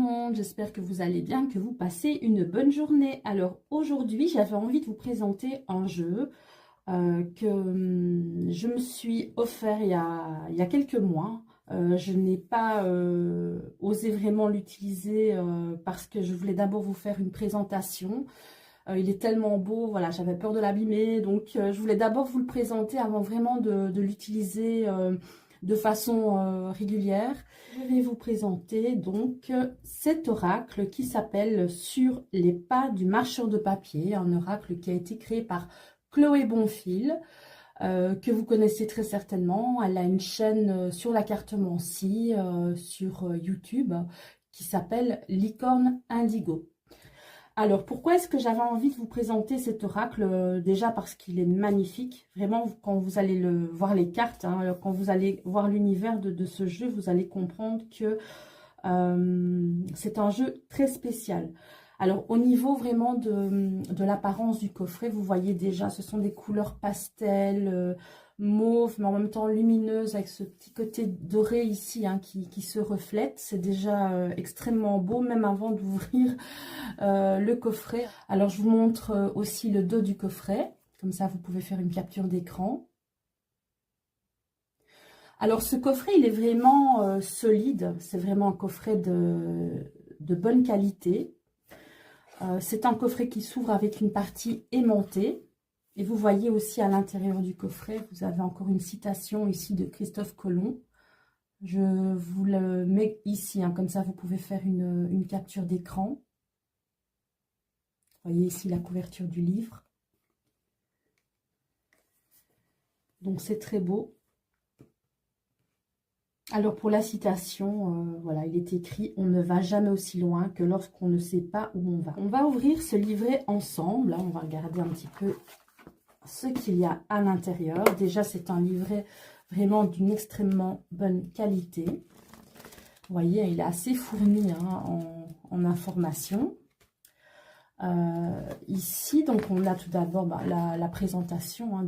monde, j'espère que vous allez bien, que vous passez une bonne journée. Alors aujourd'hui, j'avais envie de vous présenter un jeu que je me suis offert il y a quelques mois. Je n'ai pas osé vraiment l'utiliser parce que je voulais d'abord vous faire une présentation. Il est tellement beau, voilà, j'avais peur de l'abîmer, donc je voulais d'abord vous le présenter avant vraiment de l'utiliser de façon régulière. Je vais vous présenter donc cet oracle qui s'appelle Sur les pas du marcheur de papier, un oracle qui a été créé par Chloé Bonfil, que vous connaissez très certainement. Elle a une chaîne sur la cartomancie sur YouTube qui s'appelle Licorne Indigo. Alors, pourquoi est-ce que j'avais envie de vous présenter cet oracle? Déjà parce qu'il est magnifique. Vraiment, quand vous allez voir les cartes, hein, quand vous allez voir l'univers de ce jeu, vous allez comprendre que c'est un jeu très spécial. Alors, au niveau vraiment de l'apparence du coffret, vous voyez déjà, ce sont des couleurs pastel, mauve, mais en même temps lumineuse, avec ce petit côté doré ici hein, qui se reflète. C'est déjà extrêmement beau, même avant d'ouvrir le coffret. Alors, je vous montre aussi le dos du coffret. Comme ça, vous pouvez faire une capture d'écran. Alors, ce coffret, il est vraiment solide. C'est vraiment un coffret de bonne qualité. C'est un coffret qui s'ouvre avec une partie aimantée. Et vous voyez aussi à l'intérieur du coffret, vous avez encore une citation ici de Christophe Colomb. Je vous le mets ici, hein, comme ça vous pouvez faire une capture d'écran. Vous voyez ici la couverture du livre. Donc c'est très beau. Alors pour la citation, voilà, il est écrit « On ne va jamais aussi loin que lorsqu'on ne sait pas où on va ». On va ouvrir ce livret ensemble. Hein, on va regarder un petit peu ce qu'il y a à l'intérieur. Déjà, c'est un livret vraiment d'une extrêmement bonne qualité. Vous voyez, il est assez fourni hein, en informations. Ici, donc, on a tout d'abord la présentation hein,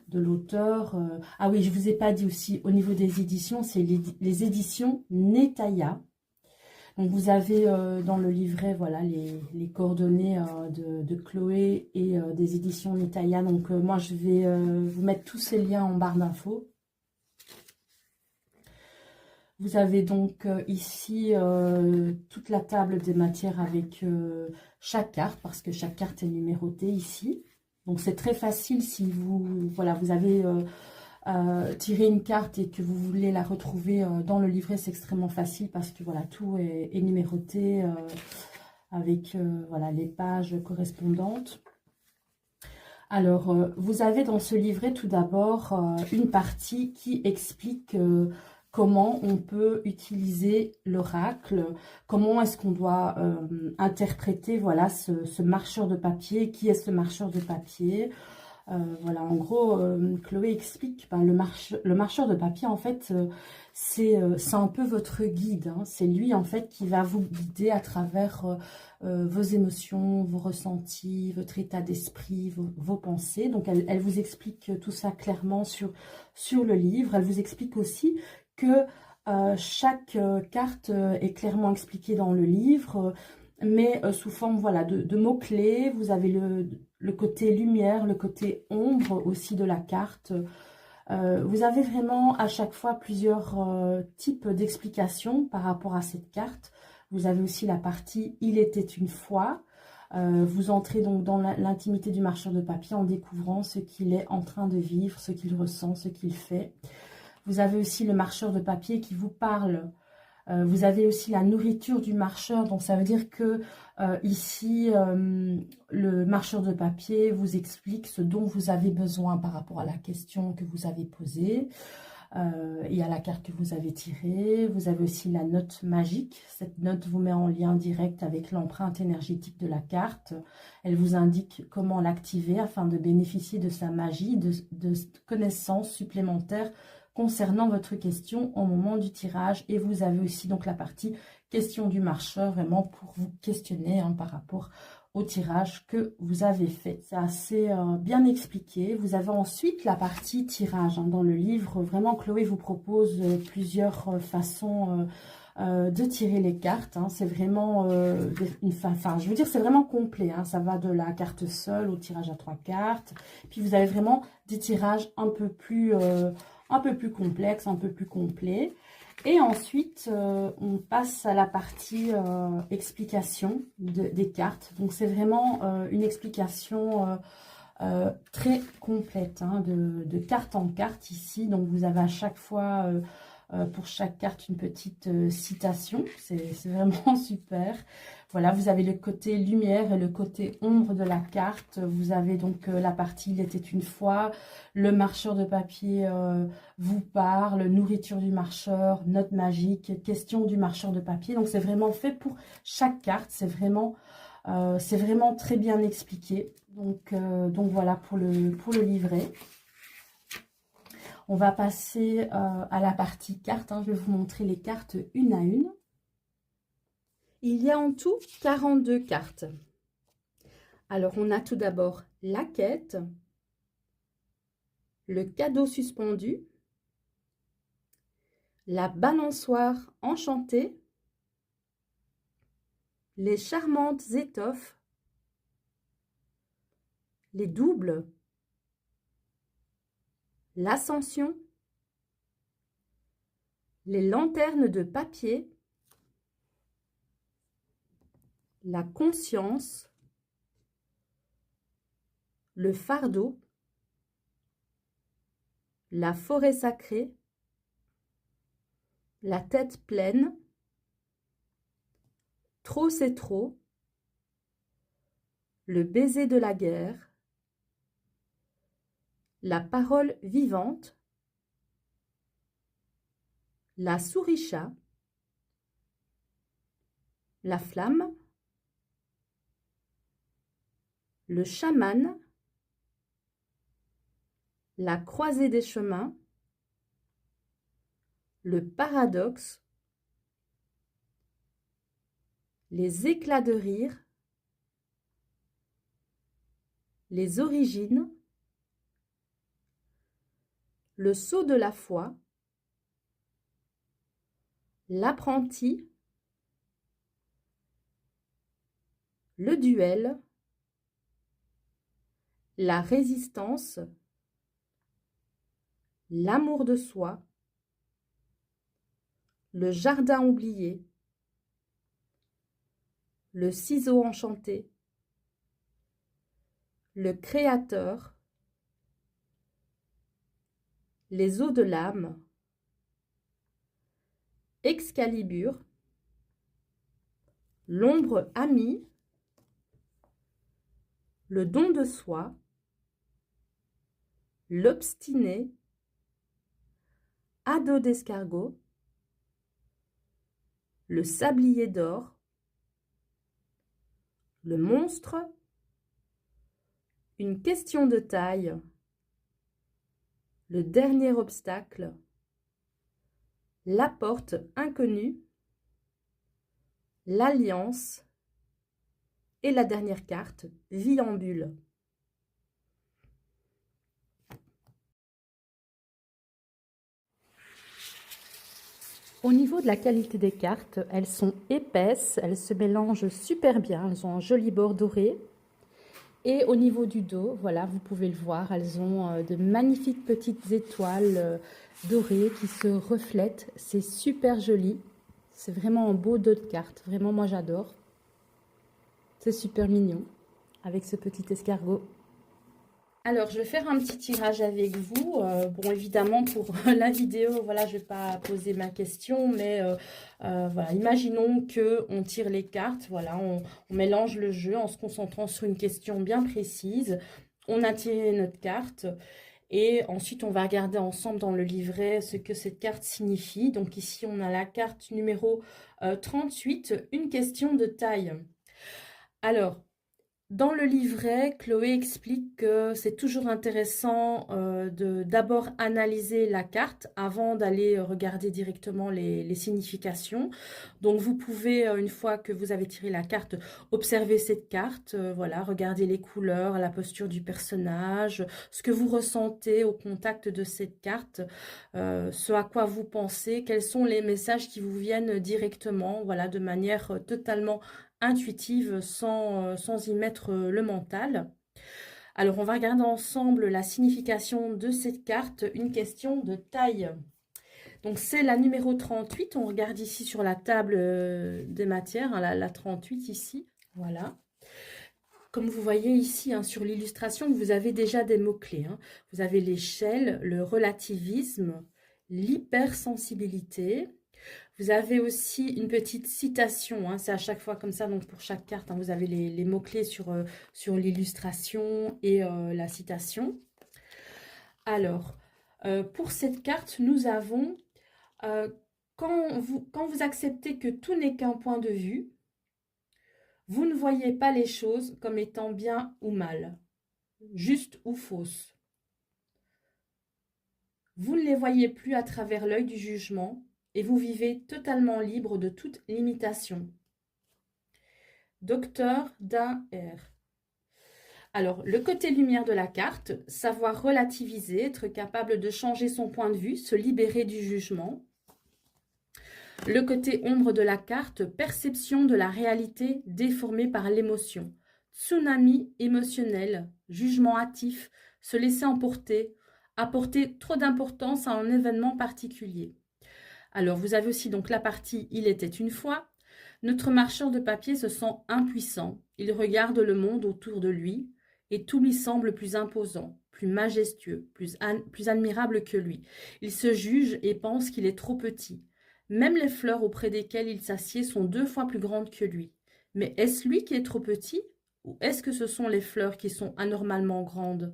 de l'auteur. Ah oui, je ne vous ai pas dit aussi, au niveau des éditions, c'est les éditions Netaya. Donc, vous avez dans le livret, voilà, les coordonnées de Chloé et des éditions Netaya. Donc, moi, je vais vous mettre tous ces liens en barre d'infos. Vous avez donc ici toute la table des matières avec chaque carte, parce que chaque carte est numérotée ici. Donc, c'est très facile si vous avez tiré une carte et que vous voulez la retrouver dans le livret, c'est extrêmement facile parce que voilà, tout est numéroté avec voilà, les pages correspondantes. Alors, vous avez dans ce livret tout d'abord une partie qui explique comment on peut utiliser l'oracle, comment est-ce qu'on doit interpréter voilà, ce marcheur de papier, qui est ce marcheur de papier. Voilà, en gros, Chloé explique, le marcheur de papier, en fait, c'est un peu votre guide. Hein. C'est lui, en fait, qui va vous guider à travers vos émotions, vos ressentis, votre état d'esprit, vos pensées. Donc, elle vous explique tout ça clairement sur le livre. Elle vous explique aussi que chaque carte est clairement expliquée dans le livre, mais sous forme voilà, de mots-clés. Vous avez le côté lumière, le côté ombre aussi de la carte. Vous avez vraiment à chaque fois plusieurs types d'explications par rapport à cette carte. Vous avez aussi la partie « Il était une fois ». Vous entrez donc dans l'intimité du marcheur de papier en découvrant ce qu'il est en train de vivre, ce qu'il ressent, ce qu'il fait. Vous avez aussi le marcheur de papier qui vous parle. Vous avez aussi la nourriture du marcheur, donc ça veut dire que ici, le marcheur de papier vous explique ce dont vous avez besoin par rapport à la question que vous avez posée et à la carte que vous avez tirée. Vous avez aussi la note magique. Cette note vous met en lien direct avec l'empreinte énergétique de la carte. Elle vous indique comment l'activer afin de bénéficier de sa magie, de connaissances supplémentaires concernant votre question au moment du tirage. Et vous avez aussi donc la partie question du marcheur, vraiment pour vous questionner hein, par rapport au tirage que vous avez fait. C'est assez bien expliqué. Vous avez ensuite la partie tirage. Hein, dans le livre, vraiment, Chloé vous propose plusieurs façons de tirer les cartes. Hein. C'est vraiment, je veux dire, c'est vraiment complet. Hein. Ça va de la carte seule au tirage à 3 cartes. Puis vous avez vraiment des tirages un peu plus complexes, un peu plus complets. Et ensuite, on passe à la partie explication des cartes. Donc, c'est vraiment une explication très complète, hein, de carte en carte ici. Donc, vous avez à chaque fois, pour chaque carte, une petite citation. C'est vraiment super. Voilà, vous avez le côté lumière et le côté ombre de la carte. Vous avez donc la partie « Il était une fois », le marcheur de papier vous parle, nourriture du marcheur, note magique, question du marcheur de papier. Donc, c'est vraiment fait pour chaque carte. C'est vraiment très bien expliqué. Donc voilà pour le livret. On va passer à la partie cartes. Hein. Je vais vous montrer les cartes une à une. Il y a en tout 42 cartes. Alors, on a tout d'abord la quête, le cadeau suspendu, la balançoire enchantée, les charmantes étoffes, les doubles, l'ascension, les lanternes de papier, la conscience, le fardeau, la forêt sacrée, la tête pleine, trop c'est trop, le baiser de la guerre, la parole vivante, la souris-chat, la flamme, le chaman, la croisée des chemins, le paradoxe, les éclats de rire, les origines, le saut de la foi, l'apprenti, le duel, la résistance, l'amour de soi, le jardin oublié, le ciseau enchanté, le créateur, les eaux de l'âme, Excalibur, l'ombre amie, le don de soi, l'obstiné, ado d'escargot, le sablier d'or, le monstre, une question de taille, le dernier obstacle, la porte inconnue, l'alliance et la dernière carte, vie en bulle. Au niveau de la qualité des cartes, elles sont épaisses, elles se mélangent super bien, elles ont un joli bord doré. Et au niveau du dos, voilà, vous pouvez le voir, elles ont de magnifiques petites étoiles dorées qui se reflètent. C'est super joli. C'est vraiment un beau dos de carte. Vraiment, moi, j'adore. C'est super mignon avec ce petit escargot. Alors, je vais faire un petit tirage avec vous. Bon, évidemment, pour la vidéo, voilà, je ne vais pas poser ma question, mais voilà, imaginons qu'on tire les cartes, voilà, on mélange le jeu en se concentrant sur une question bien précise. On a tiré notre carte et ensuite, on va regarder ensemble dans le livret ce que cette carte signifie. Donc ici, on a la carte numéro 38, une question de taille. Alors, Dans le livret, Chloé explique que c'est toujours intéressant de d'abord analyser la carte avant d'aller regarder directement les significations. Donc vous pouvez, une fois que vous avez tiré la carte, observer cette carte, voilà, regarder les couleurs, la posture du personnage, ce que vous ressentez au contact de cette carte, ce à quoi vous pensez, quels sont les messages qui vous viennent directement, voilà, de manière totalement intuitive sans y mettre le mental. Alors, on va regarder ensemble la signification de cette carte, une question de taille. Donc, c'est la numéro 38. On regarde ici sur la table des matières, hein, la 38 ici. Voilà. Comme vous voyez ici hein, sur l'illustration, vous avez déjà des mots-clés. Hein. Vous avez l'échelle, le relativisme, l'hypersensibilité. Vous avez aussi une petite citation, hein, c'est à chaque fois comme ça, donc pour chaque carte, hein, vous avez les mots-clés sur l'illustration et la citation. Alors, pour cette carte, nous avons, quand vous acceptez que tout n'est qu'un point de vue, vous ne voyez pas les choses comme étant bien ou mal, juste ou fausse. Vous ne les voyez plus à travers l'œil du jugement et vous vivez totalement libre de toute limitation. Docteur Daher. Alors, le côté lumière de la carte, savoir relativiser, être capable de changer son point de vue, se libérer du jugement. Le côté ombre de la carte, perception de la réalité déformée par l'émotion. Tsunami émotionnel, jugement hâtif, se laisser emporter, apporter trop d'importance à un événement particulier. Alors, vous avez aussi donc la partie « Il était une fois ». Notre marcheur de papier se sent impuissant. Il regarde le monde autour de lui et tout lui semble plus imposant, plus majestueux, plus admirable que lui. Il se juge et pense qu'il est trop petit. Même les fleurs auprès desquelles il s'assied sont 2 fois plus grandes que lui. Mais est-ce lui qui est trop petit ou est-ce que ce sont les fleurs qui sont anormalement grandes?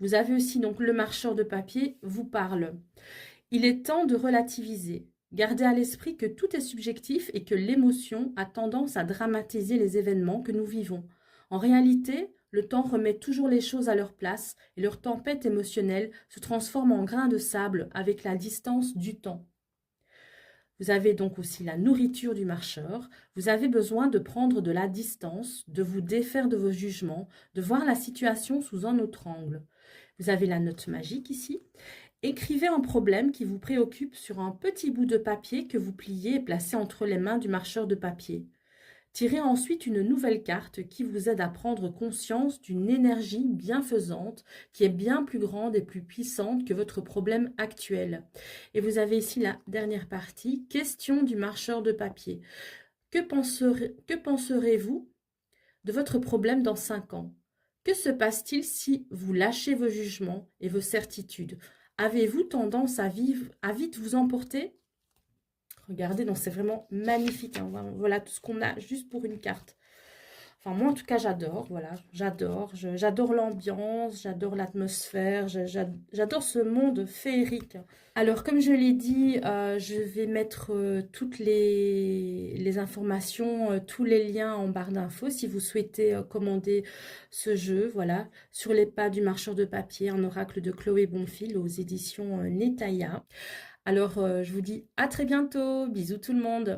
Vous avez aussi donc le marcheur de papier vous parle. Il est temps de relativiser. Gardez à l'esprit que tout est subjectif et que l'émotion a tendance à dramatiser les événements que nous vivons. En réalité, le temps remet toujours les choses à leur place et leur tempête émotionnelle se transforme en grain de sable avec la distance du temps. Vous avez donc aussi la nourriture du marcheur. Vous avez besoin de prendre de la distance, de vous défaire de vos jugements, de voir la situation sous un autre angle. Vous avez la note magique ici. Écrivez un problème qui vous préoccupe sur un petit bout de papier que vous pliez et placez entre les mains du marcheur de papier. Tirez ensuite une nouvelle carte qui vous aide à prendre conscience d'une énergie bienfaisante qui est bien plus grande et plus puissante que votre problème actuel. Et vous avez ici la dernière partie, question du marcheur de papier. Que penserez-vous de votre problème dans 5 ans? Que se passe-t-il si vous lâchez vos jugements et vos certitudes? Avez-vous tendance à vite vous emporter? Regardez, donc c'est vraiment magnifique. Hein. Voilà tout ce qu'on a juste pour une carte. Enfin, moi, en tout cas, j'adore. Voilà, j'adore l'ambiance, j'adore l'atmosphère, j'adore ce monde féerique. Alors, comme je l'ai dit, je vais mettre toutes les informations, tous les liens en barre d'infos si vous souhaitez commander ce jeu. Voilà, sur les pas du marcheur de papier, un oracle de Chloé Bonfil aux éditions Netaya. Alors, je vous dis à très bientôt. Bisous tout le monde.